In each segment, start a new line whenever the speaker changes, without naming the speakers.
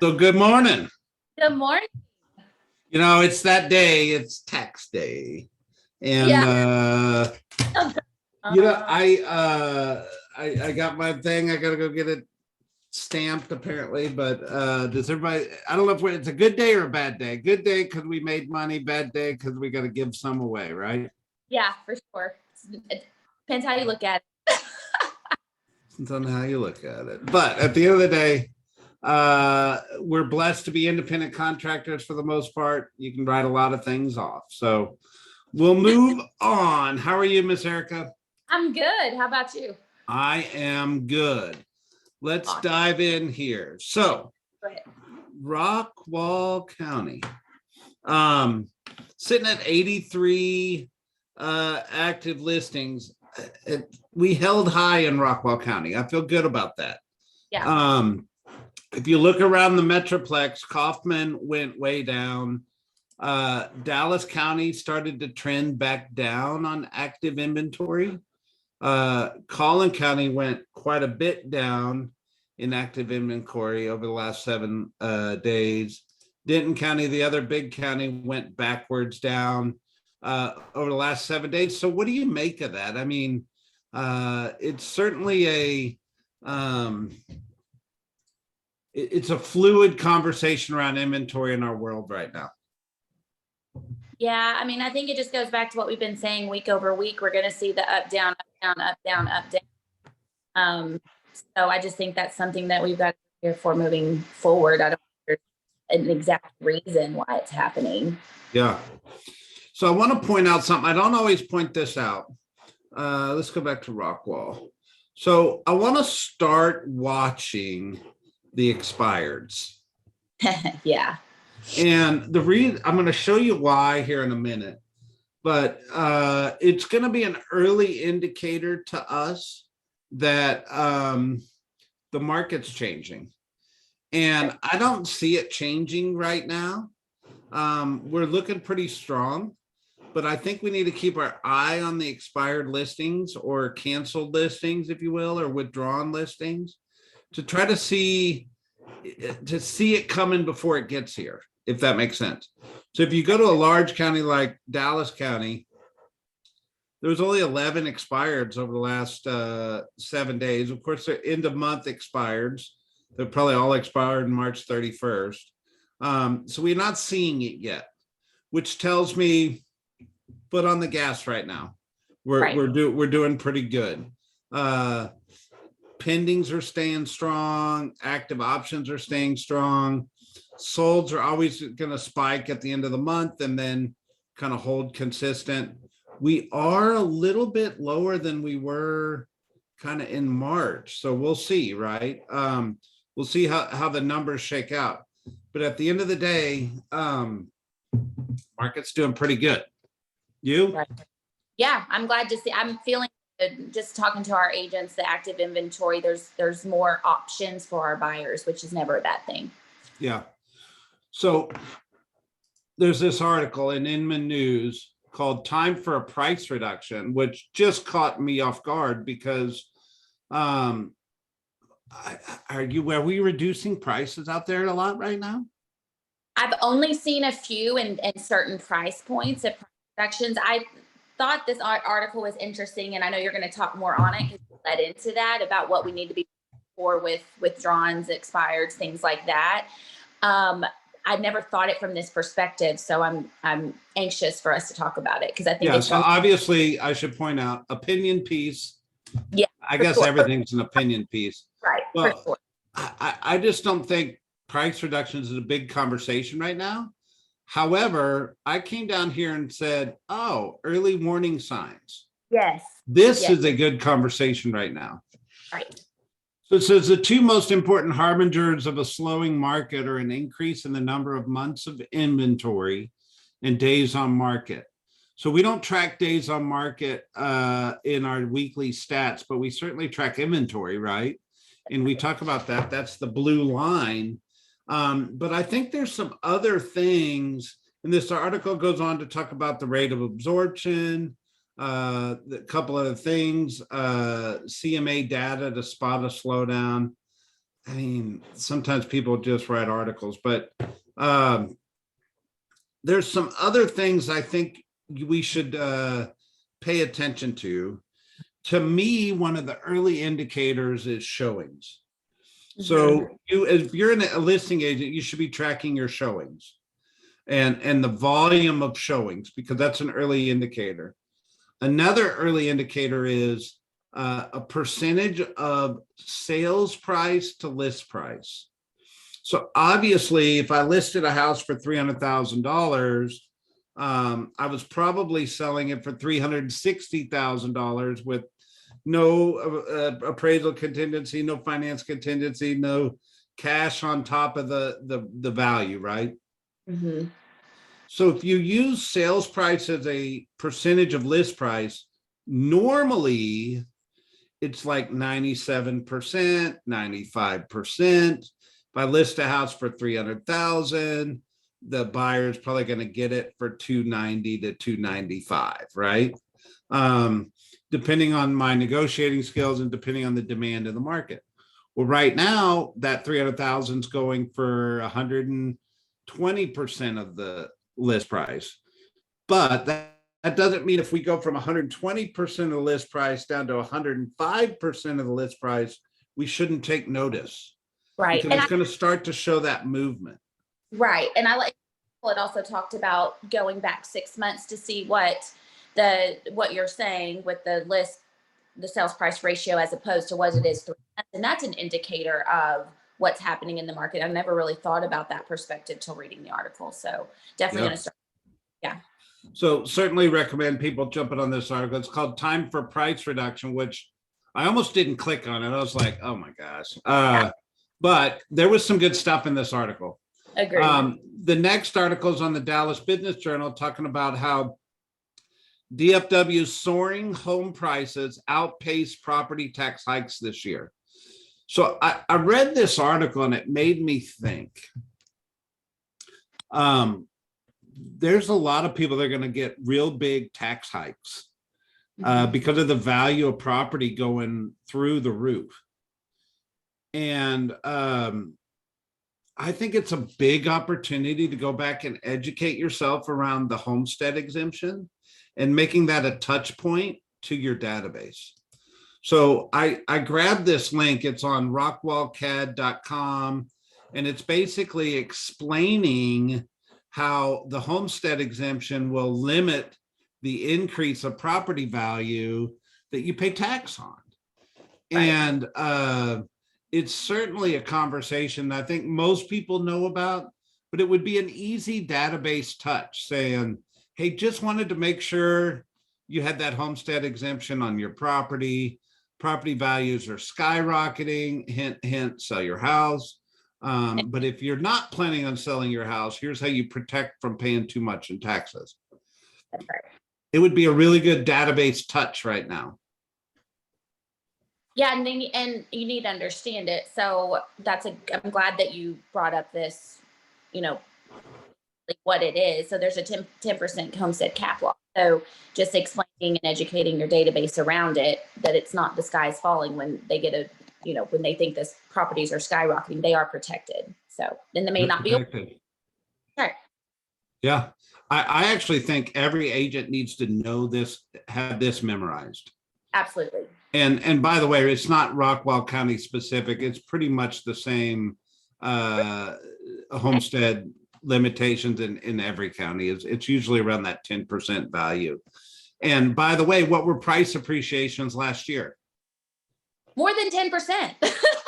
So good morning.
Good morning.
It's that day, it's tax day. And
Yeah.
you know,
Uh,
I uh I got my thing. I gotta go get it stamped apparently, but does everybody, I don't know if it's a good day or a bad day. Good day because we made money, bad day because we gotta give some away, right?
yeah, for sure. It depends how you look at it.
Depends on how you look at it. But at the end of the day, we're blessed to be independent contractors for the most part. You can write a lot of things off. So we'll move on. How are you, Miss Erika?
I'm good. How about you?
I am good. Let's
Awesome.
dive in here. So,
Go ahead.
Rockwall County, um, sitting at 83 active listings. We held high in Rockwall County. I feel good about that.
Yeah.
If you look around the Metroplex, Kaufman went way down. Dallas County started to trend back down on active inventory. Collin County went quite a bit down in active inventory over the last 7 days. Denton County, the other big county, went backwards down over the last 7 days. So what do you make of that? I mean, it's certainly it's a fluid conversation around inventory in our world right now.
Yeah. I mean, I think it just goes back to what we've been saying week over week. We're going to see the up, down, up, down, up, down, up, down. So I just think that's something that we've got to be here for moving forward. I don't think there's an exact reason why it's happening.
Yeah. So I want to point out something. I don't always point this out. Let's go back to Rockwall. So I want to start watching the expireds.
Yeah.
And the reason I'm going to show you why here in a minute, but it's going to be an early indicator to us that the market's changing. And I don't see it changing right now. We're looking pretty strong, but I think we need to keep our eye on the expired listings or canceled listings, if you will, or withdrawn listings to try to see it coming before it gets here, if that makes sense. So if you go to a large county like Dallas County, there was only 11 expireds over the last 7 days. Of course, they're end of month expireds. They're probably all expired on March 31st. So we're not seeing it yet, which tells me foot on the gas right now. We're doing pretty good. Pendings are staying strong. Active options are staying strong. Solds are always going to spike at the end of the month and then kind of hold consistent. We are a little bit lower than we were kind of in March. So we'll see, right? We'll see how the numbers shake out. But at the end of the day, market's doing pretty good. You?
Right. Yeah, I'm glad to see. I'm feeling good just talking to our agents, the active inventory. There's more options for our buyers, which is never a bad thing.
Yeah. So there's this article in Inman News called "Time for a Price Reduction," which just caught me off guard because are we reducing prices out there a lot right now?
I've only seen a few in certain price points of reductions. I thought this article was interesting, and I know you're going to talk more on it because you led into that about what we need to be for with withdrawns, expireds, things like that. I've never thought it from this perspective, so I'm anxious for us to talk about it because I think it's
so obviously I should point out opinion piece.
Yeah,
I guess
sure.
Everything's an opinion piece.
Right.
Well,
for sure.
I just don't think price reductions is a big conversation right now. However, I came down here and said, oh, early warning signs.
Yes.
This is a good conversation right now.
Right.
So it says the two most important harbingers of a slowing market are an increase in the number of months of inventory and days on market. So we don't track days on market in our weekly stats, but we certainly track inventory, right? And we talk about that. That's the blue line. But I think there's some other things, and this article goes on to talk about the rate of absorption, a couple other things, CMA data to spot a slowdown. I mean, sometimes people just write articles, but there's some other things I think we should pay attention to. To me, one of the early indicators is showings. So if you're a listing agent, you should be tracking your showings and the volume of showings, because that's an early indicator. Another early indicator is a percentage of sales price to list price. So obviously, if I listed a house for $300,000, I was probably selling it for $360,000 with no appraisal contingency, no finance contingency, no cash on top of the value, right?
Mm-hmm.
So if you use sales price as a percentage of list price, normally it's like 97%, 95%. If I list a house for 300,000, the buyer's probably going to get it for 290 to 295, right? Depending on my negotiating skills and depending on the demand of the market. Well, right now that 300,000 is going for 120% of the list price, but that doesn't mean if we go from 120% of the list price down to 105% of the list price, we shouldn't take notice,
Right.
because it's going to start to show that movement.
Right. And I like it also talked about going back 6 months to see what you're saying with the sales price ratio as opposed to what it is 3 months. And that's an indicator of what's happening in the market. I never really thought about that perspective till reading the article. So definitely going to start. Yeah.
So certainly recommend people jumping on this article. It's called Time for Price Reduction, which I almost didn't click on it. I was like, oh my gosh. But there was some good stuff in this article.
Agreed.
The next article is on the Dallas Business Journal, talking about how DFW soaring home prices outpaced property tax hikes this year. So I read this article and it made me think. There's a lot of people that are going to get real big tax hikes because of the value of property going through the roof. And I think it's a big opportunity to go back and educate yourself around the homestead exemption and making that a touch point to your database. So I grabbed this link. It's on rockwallcad.com, and it's basically explaining how the homestead exemption will limit the increase of property value that you pay tax on. Right. And it's certainly a conversation that I think most people know about, but it would be an easy database touch saying, hey, just wanted to make sure you had that homestead exemption on your property. Property values are skyrocketing, hint, sell your house. But if you're not planning on selling your house, here's how you protect from paying too much in taxes.
That's right.
It would be a really good database touch right now.
Yeah, and you need to understand it. So I'm glad that you brought up this, like what it is. So there's a 10% homestead cap law. So just explaining and educating your database around it, that it's not the sky's falling when they get when they think this properties are skyrocketing, they are protected. So then they may not be. Right.
Yeah. I actually think every agent needs to know this, have this memorized.
Absolutely.
And by the way, it's not Rockwall County specific. It's pretty much the same homestead limitations in every county. It's usually around that 10% value. And by the way, what were price appreciations last year?
More than 10%.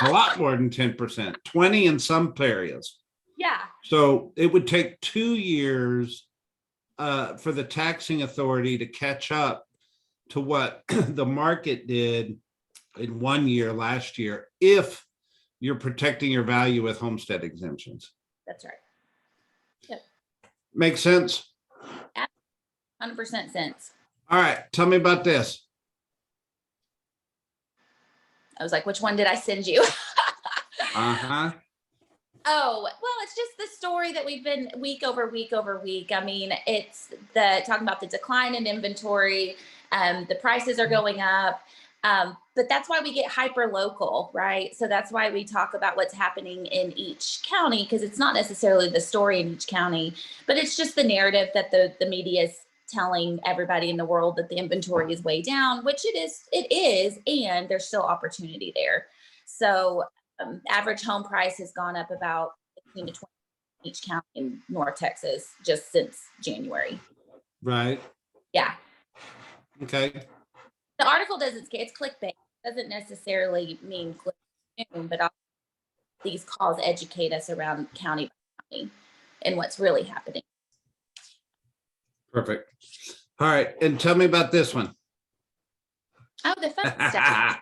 A lot more than 10%, 20 in some areas.
Yeah.
So it would take 2 years for the taxing authority to catch up to what the market did in 1 year last year, if you're protecting your value with homestead exemptions.
That's right. Yep.
Makes sense?
100% sense.
All right. Tell me about this.
I was like, which one did I send you?
Uh-huh.
Oh, well, it's just the story that we've been week over week over week. I mean, it's talking about the decline in inventory. The prices are going up. But that's why we get hyper local, right? So that's why we talk about what's happening in each county, because it's not necessarily the story in each county, but it's just the narrative that the media is telling everybody in the world that the inventory is way down, which it is, and there's still opportunity there. So average home price has gone up about 15 to 20 in each county in North Texas just since January.
Right.
Yeah.
Okay.
The article doesn't, it's clickbait. It doesn't necessarily mean click but also these calls educate us around county by county and what's really happening.
Perfect. All right. And tell me about this one.
Oh, the fun stuff.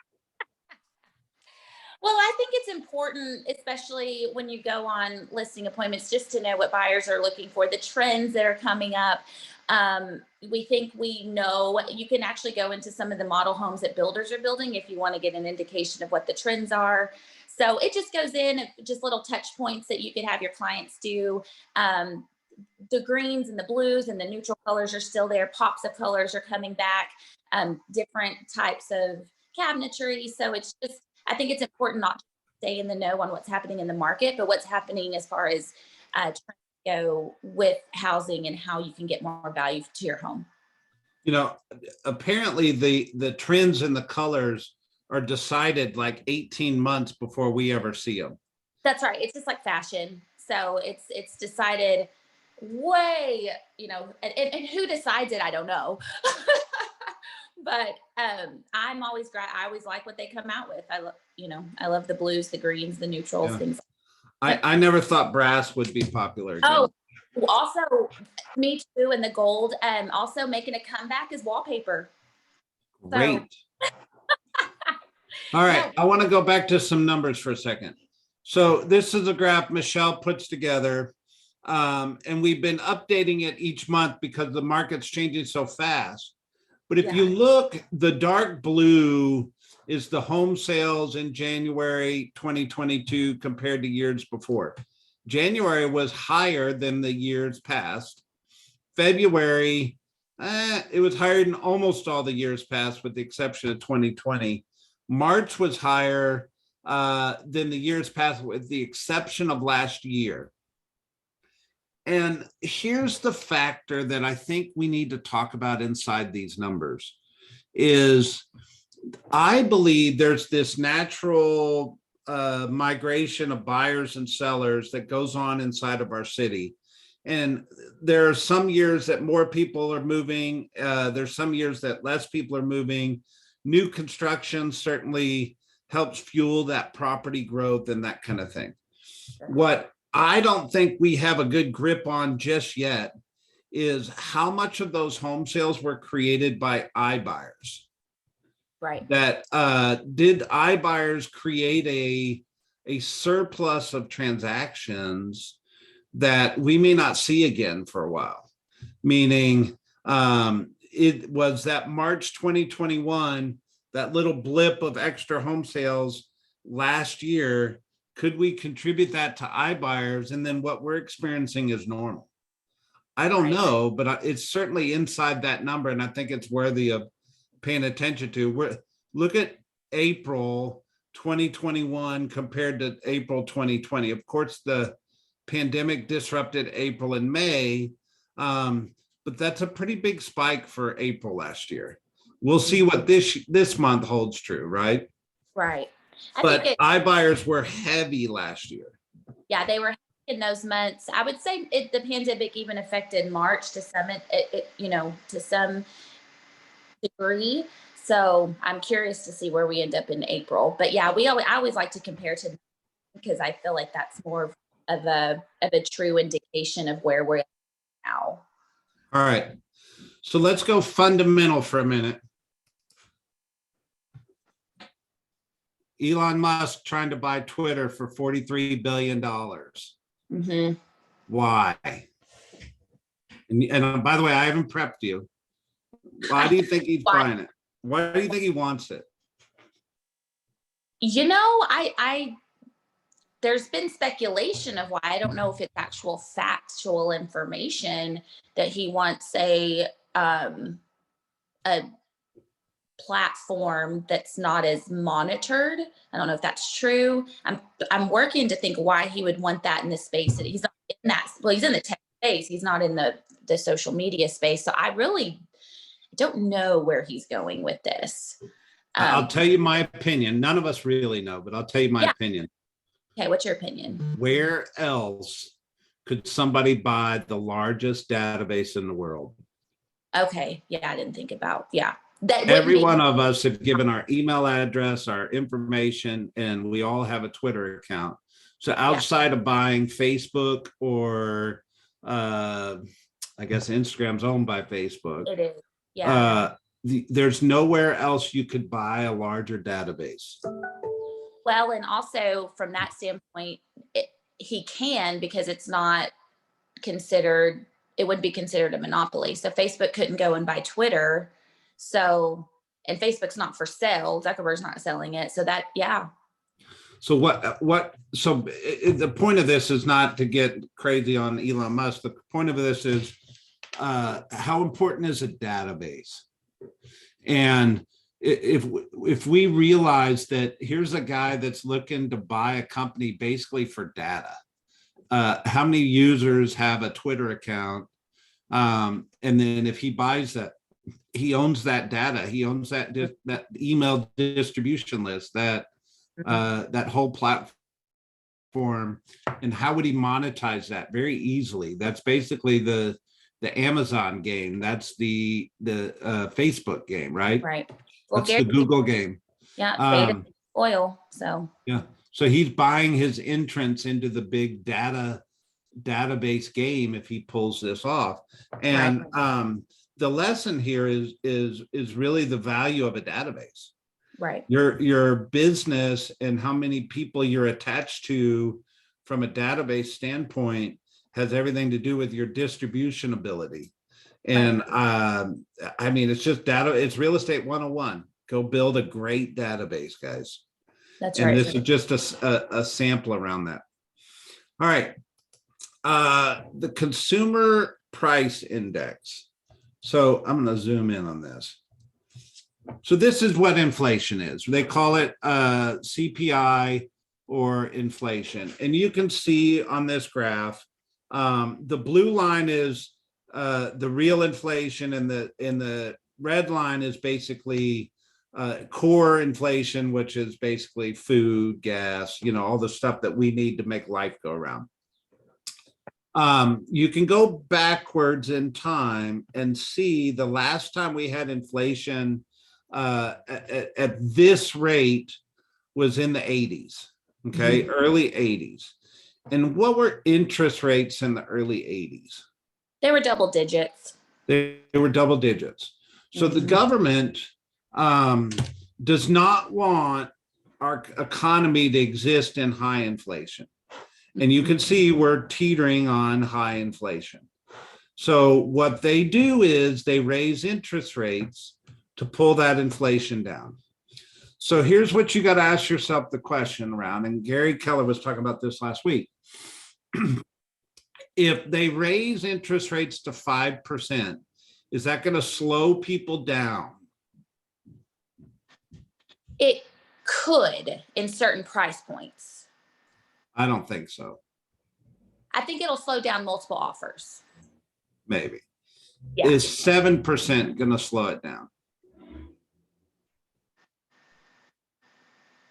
Well, I think it's important, especially when you go on listing appointments, just to know what buyers are looking for, the trends that are coming up. We think we know, you can actually go into some of the model homes that builders are building if you want to get an indication of what the trends are. So it just goes in, just little touch points that you could have your clients do. The greens and the blues and the neutral colors are still there. Pops of colors are coming back, different types of cabinetry. So it's just, I think it's important not to stay in the know on what's happening in the market, but what's happening as far as trends go with housing and how you can get more value to your home.
You know, apparently the trends and the colors are decided like 18 months before we ever see them.
That's right. It's just like fashion. So it's decided way, you know, and who decides it, I don't know. But I'm always I always like what they come out with. I love the blues, the greens, the neutrals,
Yeah.
things.
I never thought brass would be popular again.
Oh, also me too. And the gold, also making a comeback is wallpaper.
Great.
So,
all right. I want to go back to some numbers for a second. So this is a graph Michelle puts together. And we've been updating it each month because the market's changing so fast. But if you look, the dark blue is the home sales in January 2022 compared to years before. January was higher than the years past. February, it was higher than almost all the years past, with the exception of 2020. March was higher than the years past, with the exception of last year. And here's the factor that I think we need to talk about inside these numbers is I believe there's this natural migration of buyers and sellers that goes on inside of our city. And there are some years that more people are moving. There's some years that less people are moving. New construction certainly helps fuel that property growth and that kind of thing. What I don't think we have a good grip on just yet is how much of those home sales were created by iBuyers.
Right.
That did iBuyers create a surplus of transactions that we may not see again for a while? Meaning it was that March 2021, that little blip of extra home sales last year. Could we contribute that to iBuyers? And then what we're experiencing is normal. I don't know, but it's certainly inside that number. And I think it's worthy of paying attention to. Look at April 2021 compared to April 2020. Of course, the pandemic disrupted April and May, but that's a pretty big spike for April last year. We'll see what this month holds true, right?
Right.
But iBuyers were heavy last year.
Yeah, they were in those months. I would say the pandemic even affected March to some, to some degree. So I'm curious to see where we end up in April. But yeah, I always like to compare to, because I feel like that's more of a true indication of where we're at now.
All right. So let's go fundamental for a minute. Elon Musk trying to buy Twitter for $43 billion.
Mm-hmm.
Why? And by the way, I haven't prepped you. Why do you think he's buying it? Why do you think he wants it?
You know, there's been speculation of why. I don't know if it's actual factual information that he wants a platform that's not as monitored. I don't know if that's true. I'm working to think why he would want that in the space that he's not in that. Well, he's in the tech space. He's not in the social media space. So I really don't know where he's going with this.
I'll tell you my opinion. None of us really know, but I'll tell you my opinion.
Okay, what's your opinion?
Where else could somebody buy the largest database in the world?
Okay, yeah, I didn't think about,
Every one of us have given our email address, our information, and we all have a Twitter account. So outside of buying Facebook or I guess Instagram's owned by Facebook.
It is, yeah.
There's nowhere else you could buy a larger database.
Well, and also from that standpoint, he can, because it's not considered, it would be considered a monopoly. So Facebook couldn't go and buy Twitter. So, and Facebook's not for sale. Zuckerberg's not selling it. So that,
So the point of this is not to get crazy on Elon Musk. The point of this is how important is a database? And if we realize that here's a guy that's looking to buy a company basically for data, how many users have a Twitter account? And then if he buys that, he owns that data. He owns that email distribution list, that whole platform. And how would he monetize that? Very easily. That's basically the Amazon game. That's the Facebook game, right?
right. Well,
That's the Google game.
Yeah, oil. So
yeah. So he's buying his entrance into the big database game if he pulls this off. And the lesson here is really the value of a database.
Right.
Your business and how many people you're attached to from a database standpoint has everything to do with your distribution ability. And I mean, it's just data, it's real estate 101. Go build a great database, guys.
That's
and
right.
This is just a sample around that. All right. The consumer price index. So I'm going to zoom in on this. So this is what inflation is. They call it CPI or inflation. And you can see on this graph, the blue line is the real inflation, and the red line is basically core inflation, which is basically food, gas, all the stuff that we need to make life go around. You can go backwards in time and see the last time we had inflation at this rate was in the 80s, okay, early 80s. And what were interest rates in the early 80s?
They were double digits.
They were double digits. So the government does not want our economy to exist in high inflation. And you can see we're teetering on high inflation. So what they do is they raise interest rates to pull that inflation down. So here's what you got to ask yourself the question around, and Gary Keller was talking about this last week. If they raise interest rates to 5%, is that going to slow people down?
It could in certain price points.
I don't think so.
I think it'll slow down multiple offers.
Maybe.
Yeah.
Is 7% going to slow it down?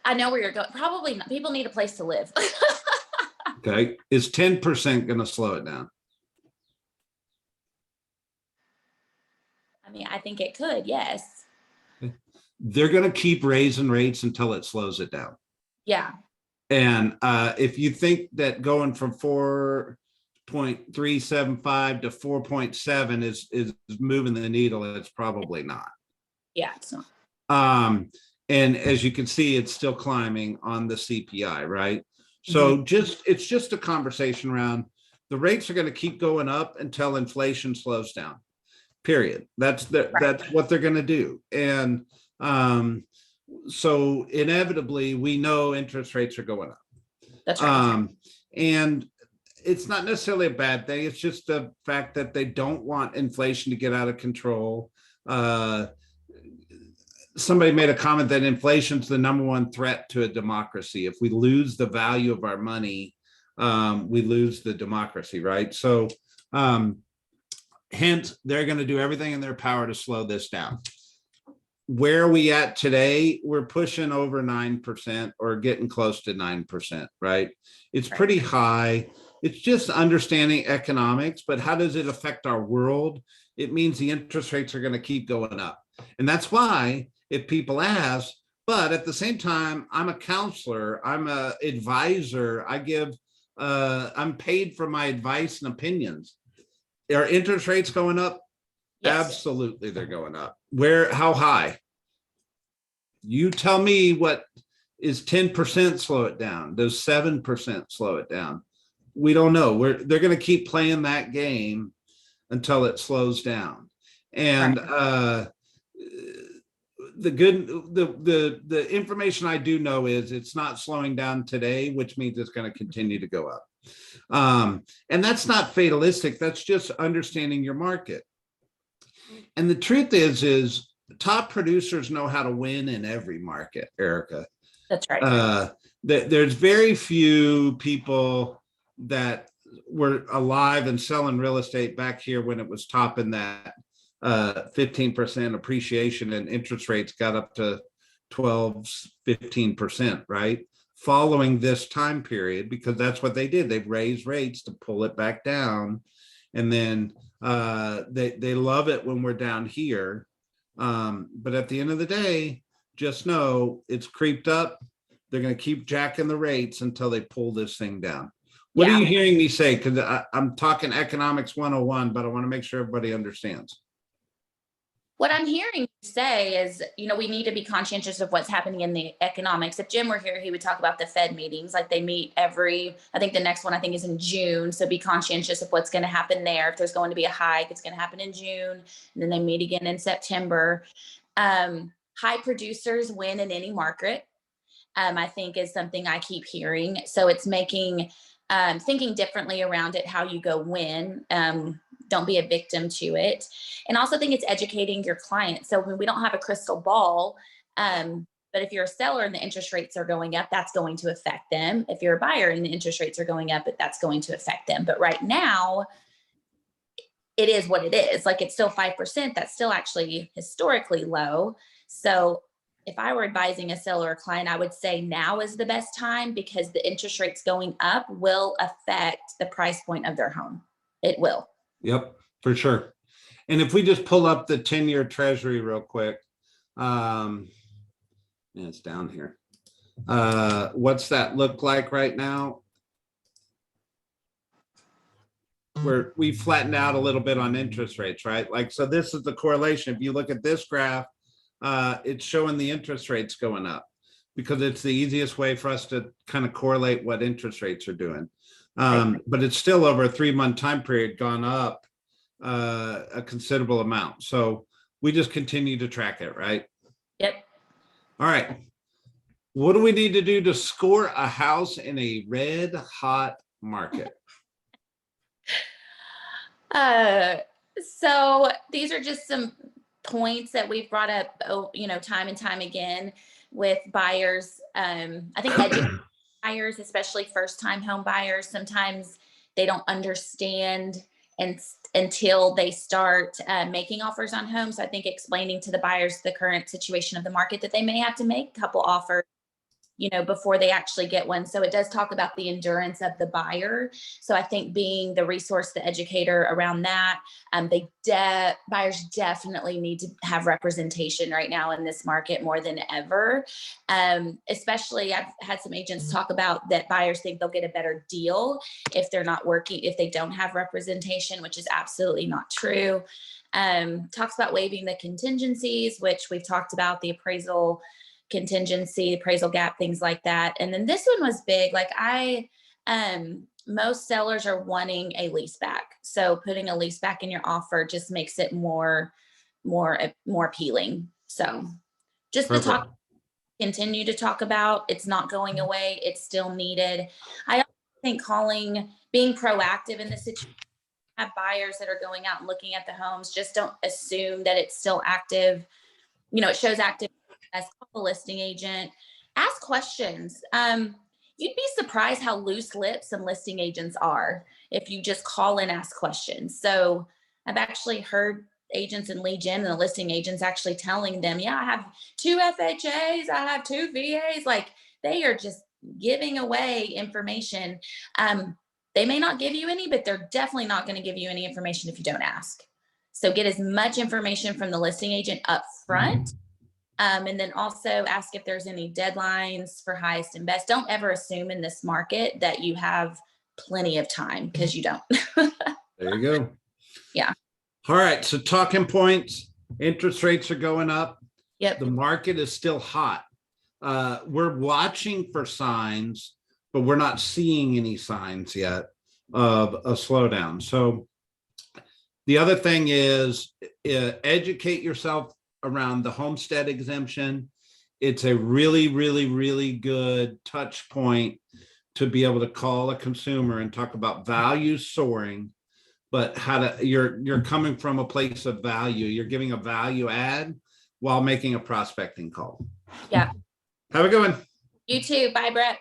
I know where you're going. Probably not. People need a place to live.
Okay. Is 10% going to slow it down?
I mean, I think it could, yes.
They're going to keep raising rates until it slows it down.
Yeah.
And if you think that going from 4.375 to 4.7 is moving the needle, it's probably not.
Yeah, it's not.
And as you can see, it's still climbing on the CPI, right? So it's just a conversation around the rates are going to keep going up until inflation slows down. Period. That's what they're going to do. And so inevitably, we know interest rates are going up.
That's right.
And it's not necessarily a bad thing. It's just the fact that they don't want inflation to get out of control. somebody made a comment that inflation's the number one threat to a democracy. If we lose the value of our money, we lose the democracy, right? So hence, they're going to do everything in their power to slow this down. Where are we at today? We're pushing over 9% or getting close to 9%, right? It's pretty high. It's just understanding economics, but how does it affect our world? It means the interest rates are going to keep going up. And that's why if people ask, but at the same time, I'm a counselor, I'm an advisor, I'm paid for my advice and opinions. Are interest rates going up? Yes. Absolutely, they're going up. Where, how high? You tell me. What is 10% slow it down? Does 7% slow it down? We don't know. They're going to keep playing that game until it slows down. And the information I do know is it's not slowing down today, which means it's going to continue to go up. And that's not fatalistic. That's just understanding your market. And the truth is top producers know how to win in every market, Erika.
That's right.
There's very few people that were alive and selling real estate back here when it was topping that 15% appreciation and interest rates got up to 12, 15%, right? Following this time period, because that's what they did. They raised rates to pull it back down. And then they love it when we're down here. But at the end of the day, just know it's creeped up. They're going to keep jacking the rates until they pull this thing down. What are you hearing me say? Because I'm talking economics 101, but I want to make sure everybody understands.
What I'm hearing you say is, we need to be conscientious of what's happening in the economics. If Jim were here, he would talk about the Fed meetings. Like they meet I think the next one is in June. So be conscientious of what's going to happen there. If there's going to be a hike, it's going to happen in June. And then they meet again in September. High producers win in any market, I think is something I keep hearing. So it's making, thinking differently around it, how you go win. Don't be a victim to it. And also think it's educating your client. So when we don't have a crystal ball, but if you're a seller and the interest rates are going up, that's going to affect them. If you're a buyer and the interest rates are going up, that's going to affect them. But right now, it is what it is. Like it's still 5%. That's still actually historically low. So if I were advising a seller or client, I would say now is the best time because the interest rates going up will affect the price point of their home. It will.
Yep, for sure. And if we just pull up the 10-year treasury real quick, it's down here. What's that look like right now? We flattened out a little bit on interest rates, right? Like, so this is the correlation. If you look at this graph, it's showing the interest rates going up because it's the easiest way for us to kind of correlate what interest rates are doing. But it's still over a 3-month time period gone up a considerable amount. So we just continue to track it, right?
Yep.
All right. What do we need to do to score a house in a red hot market?
So these are just some points that we've brought up, time and time again with buyers. I think buyers, especially first-time home buyers, sometimes they don't understand until they start making offers on homes. So I think explaining to the buyers the current situation of the market that they may have to make a couple offers, before they actually get one. So it does talk about the endurance of the buyer. So I think being the resource, the educator around that, buyers definitely need to have representation right now in this market more than ever. Especially I've had some agents talk about that buyers think they'll get a better deal if they're not working, if they don't have representation, which is absolutely not true. Talks about waiving the contingencies, which we've talked about, the appraisal contingency, appraisal gap, things like that. And then this one was big. Like most sellers are wanting a lease back. So putting a lease back in your offer just makes it more appealing. So just to continue to talk about, it's not going away. It's still needed. I also think being proactive in the situation, have buyers that are going out and looking at the homes, just don't assume that it's still active. It shows active As call a listing agent, ask questions. You'd be surprised how loose-lipped some listing agents are if you just call and ask questions. So I've actually heard agents in lead gen and the listing agents actually telling them, yeah, I have 2 FHAs, I have 2 VAs. Like they are just giving away information. They may not give you any, but they're definitely not going to give you any information if you don't ask. So get as much information from the listing agent up front. And then also ask if there's any deadlines for highest and best. Don't ever assume in this market that you have plenty of time, because you don't.
There you go.
Yeah.
All right. So talking points, interest rates are going up.
Yep.
The market is still hot. We're watching for signs, but we're not seeing any signs yet of a slowdown. So the other thing is educate yourself around the homestead exemption. It's a really, really, really good touch point to be able to call a consumer and talk about value soaring, but how to, you're coming from a place of value. You're giving a value add while making a prospecting call.
Yeah.
Have a good one.
You too. Bye, Brett.